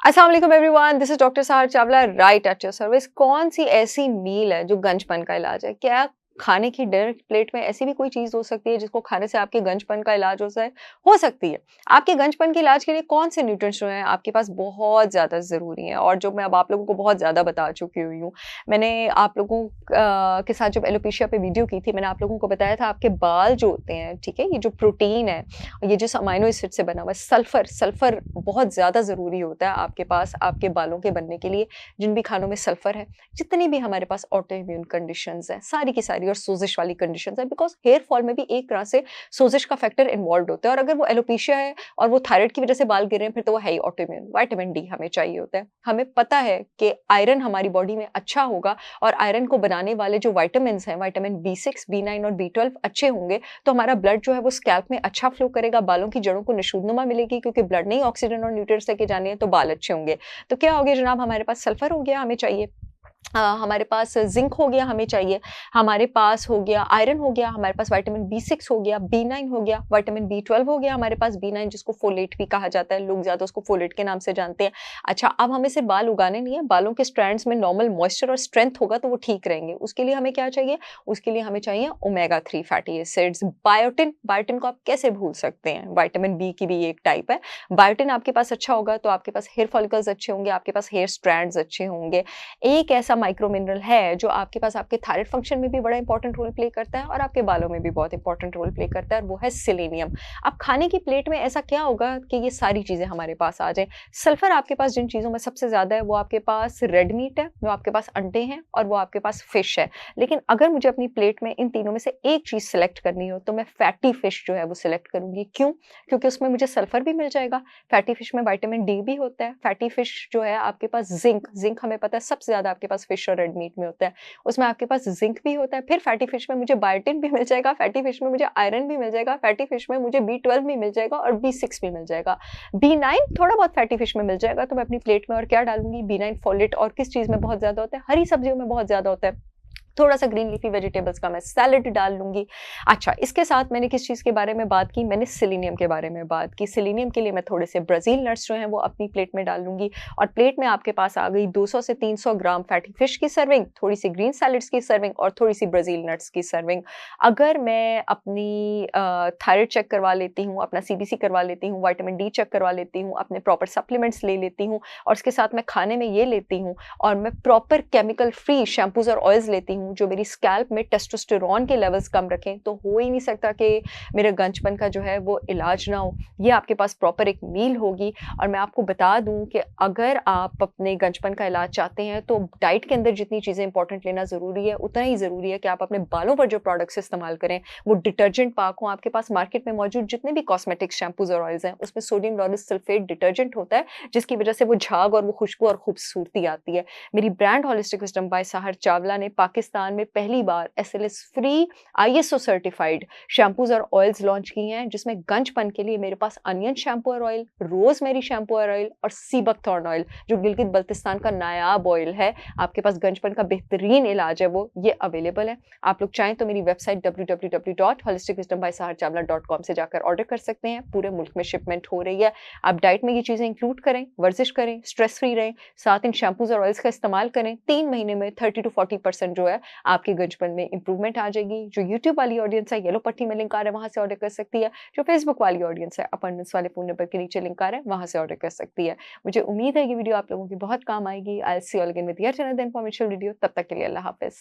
अस्सलाम वालेकुम everyone, this is doctor सहर Chawla right at your service. कौन सी ऐसी मील है जो गंजपन का इलाज है? क्या खाने की डिनर प्लेट में ऐसी भी कोई चीज हो सकती है जिसको खाने से आपके गंजपन का इलाज हो जाए? हो सकती है। आपके गंजपन के इलाज के लिए कौन से न्यूट्रिएंट्स जो हैं आपके पास बहुत ज्यादा जरूरी हैं और जो मैं अब आप लोगों को बहुत ज्यादा बता चुकी हुई हूँ। मैंने आप लोगों के साथ जब एलोपेशिया पे वीडियो की थी, मैंने आप लोगों को बताया था आपके बाल जो होते हैं, ठीक है, ये जो प्रोटीन है, ये जो अमाइनो एसिड से बना हुआ है, सल्फर सल्फर बहुत ज़्यादा ज़रूरी होता है आपके पास आपके बालों के बनने के लिए। जिन भी खानों में सल्फर है, जितनी भी हमारे पास ऑटो इम्यून कंडीशंस हैं, सारी की सारी, और सोजिश वाली कंडीशंस है, बिकॉज हेयर फॉल में भी एक तरह से सोजिश का फैक्टर इन्वॉल्व होता है। और अगर वो एलोपेशिया है और वो थायराइड की वजह से बाल गिर रहे हैं, फिर तो वो है ही ऑटो इम्यून। विटामिन डी हमें चाहिए होता है। हमें पता है कि आयरन हमारी बॉडी में अच्छा होगा, और आयरन को बनाने वाले जो विटामिन हैं, विटामिन B6, B9 और B12 अच्छे होंगे, तो हमारा ब्लड जो है वो स्कैल्प में अच्छा फ्लो करेगा, बालों की जड़ों को नशूनुमा मिलेगी, क्योंकि ब्लड ने ही ऑक्सीजन और न्यूट्रिएंट्स लेके जाने हैं, तो बाल अच्छे होंगे। तो क्या हो गया जनाब, हमारे पास सल्फर हो गया, हमें चाहिए। हमारे पास जिंक हो गया, हमें चाहिए। हमारे पास हो गया आयरन, हो गया हमारे पास, विटामिन B6 हो गया, B9 हो गया, विटामिन B12 हो गया हमारे पास, B9 जिसको फोलेट भी कहा जाता है, लोग ज्यादा उसको फोलेट के नाम से जानते हैं। अच्छा, अब हमें सिर्फ बाल उगाने नहीं है, बालों के स्ट्रैंड्स में नॉर्मल मॉइस्चर और स्ट्रेंथ होगा तो वो ठीक रहेंगे। उसके लिए हमें क्या चाहिए? उसके लिए हमें चाहिए omega 3 fatty acids. Biotin, biotin को आप कैसे भूल सकते हैं? विटामिन बी की भी एक टाइप है। बायोटिन आपके पास अच्छा होगा तो आपके पास हेयर फॉलिकल्स अच्छे होंगे, आपके पास हेयर स्ट्रैंड्स अच्छे होंगे। एक ऐसा माइक्रो मिनरल है जो आपके पास आपके थायराइड फंक्शन में भी बड़ा इंपॉर्टेंट रोल प्ले करता है और आपके बालों में भी बहुत इंपॉर्टेंट रोल प्ले करता है, और वो है सेलेनियम। अब खाने की प्लेट में ऐसा क्या होगा कि ये सारी चीजें हमारे पास आ जाए? सल्फर आपके पास जिन चीजों में सबसे ज्यादा है, वो आपके पास रेड मीट है, वो आपके पास अंडे हैं, और वो आपके पास फिश है। लेकिन अगर मुझे अपनी प्लेट में इन तीनों में से एक चीज सिलेक्ट करनी हो, तो मैं फैटी फिश जो है वो सिलेक्ट करूंगी। क्यों? क्योंकि उसमें मुझे सल्फर भी मिल जाएगा, फैटी फिश में विटामिन डी भी होता है, फैटी फिश जो है आपके पास जिंक, जिंक हमें पता है सबसे ज्यादा आपके पास फिश और रेड मीट में होता है, उसमें आपके पास जिंक भी होता है। फिर फैटी फिश में मुझे बायोटिन भी मिल जाएगा, फैटी फिश में मुझे आयरन भी मिल जाएगा, फैटी फिश में मुझे B12 भी मिल जाएगा और B6 भी मिल जाएगा। B9 थोड़ा बहुत फैटी फिश में मिल जाएगा, तो मैं अपनी प्लेट में और क्या डालूंगी? B9 फोलेट, और किस चीज में बहुत ज्यादा होता है? हरी सब्जियों में बहुत ज्यादा होता है। थोड़ा सा ग्रीन लीफी वेजिटेबल्स का मैं सैलेड डाल लूंगी। अच्छा, इसके साथ मैंने किस चीज के बारे में बात की? मैंने सेलेनियम के बारे में बात की। सेलेनियम के लिए मैं थोड़े से ब्राजील नट्स जो हैं वो अपनी प्लेट में डाल लूंगी, और प्लेट में आपके पास आ गई 200 से 300 ग्राम फैटी फिश की सर्विंग, थोड़ी सी ग्रीन सैलेड्स की सर्विंग, और थोड़ी सी ब्राजील नट्स की सर्विंग। अगर मैं अपनी थायराइड चेक करवा लेती हूँ, अपना CBC करवा लेती हूँ, विटामिन डी चेक करवा लेती हूँ, अपने प्रॉपर सप्लीमेंट्स ले लेती हूँ, और उसके साथ मैं खाने में ये लेती हूँ, और मैं प्रॉपर केमिकल फ्री शैम्पूज और ऑयल्स लेती हूँ जो मेरी स्कैल्प में टेस्टोस्टेरोन के लेवल्स कम रखें, तो हो ही नहीं सकता कि मेरे गंजपन का जो है वो इलाज ना हो। ये आपके पास प्रॉपर एक मील होगी। और मैं आपको बता दूं कि अगर आप अपने गंजपन का इलाज चाहते हैं, तो डाइट के अंदर जितनी चीज़ें इंपॉर्टेंट लेना ज़रूरी है, उतना ही ज़रूरी है कि आप अपने बालों पर जो प्रोडक्ट्स इस्तेमाल करें वो डिटर्जेंट पाक हो। आपके पास मार्केट में मौजूद जितने भी कॉस्मेटिक शैम्पूज और ऑयल्स हैं, उसमें सोडियम लॉरेल सल्फेट डिटर्जेंट होता है, जिसकी वजह से वो झाग और वो खुशबू और खूबसूरती आती है। मेरी ब्रांड होलिस्टिक विजडम बाय सहर चावला ने पाकिस्तान में पहली बार SLS free ISO certified shampoos और ऑयल्स लॉन्च की हैं, जिसमें गंजपन के लिए मेरे पास अनियन शैम्पू और ऑयल, रोजमेरी शैम्पू और ऑयल, और सीबकथॉर्न ऑयल जो गिलगित बल्तिस्तान का नायाब ऑयल है, आपके पास गंजपन का बेहतरीन इलाज है, वो ये अवेलेबल है। आप लोग चाहें तो मेरी वेबसाइट www.holisticwisdombysaharchavla.com से जाकर ऑर्डर कर सकते हैं। पूरे मुल्क में शिपमेंट हो रही है। आप डाइट में ये चीजें इंक्लूड करें, वर्जिश करें, स्ट्रेस फ्री रहें, साथ इन शैम्पूज और ऑयल्स का इस्तेमाल करें। 3 महीने में 30 to 40% जो है आपके गंजपन में इंप्रूवमेंट आ जाएगी। जो यूट्यूब वाली ऑडियंस है, येलो पट्टी में लिंक आ रहा है, वहां से ऑर्डर कर सकती है। जो फेसबुक वाली ऑडियंस है, अपॉइंटमेंट्स वाले फोन नंबर के नीचे लिंक आ रहा है, वहां से ऑर्डर कर सकती है। मुझे उम्मीद है ये वीडियो आप लोगों की बहुत काम आएगी। I will see you all again with yet another informative video. तब तक के लिए अल्लाह हाफिज।